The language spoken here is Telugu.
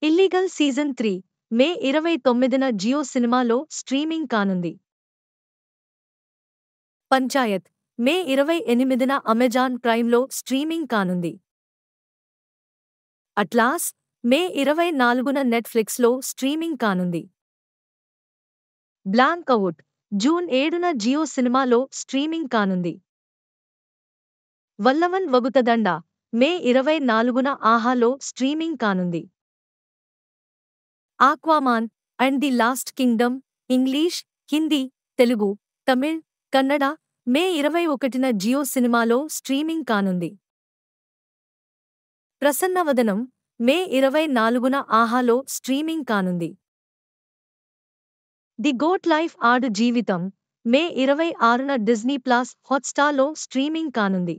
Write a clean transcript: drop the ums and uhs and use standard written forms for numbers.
ఇల్లీగల్ సీజన్ 3 మే 29న జియో సినిమాలో స్ట్రీమింగ్ కానుంది. పంచాయత్ మే 28న అమెజాన్ ప్రైమ్లో స్ట్రీమింగ్ కానుంది. అట్లాస్ మే 24న నెట్ఫ్లిక్స్లో స్ట్రీమింగ్ కానుంది. బ్లాంక్ అవుట్ జూన్ 7న జియో సినిమాలో స్ట్రీమింగ్ కానుంది. వల్లవన్ వగుతదండ మే 24న ఆహాలో స్ట్రీమింగ్ కానుంది. Aquaman and the Lost Kingdom English, Hindi, Telugu, Tamil, Kannada May 21న జియో సినిమాలో స్ట్రీమింగ్ కానుంది. ప్రసన్నవదనం మే 24న ఆహాలో స్ట్రీమింగ్ కానుంది. ది గోట్ లైఫ్ ఆడు జీవితం మే 26న డిజ్నీ ప్లస్ హాట్స్టార్లో స్ట్రీమింగ్ కానుంది.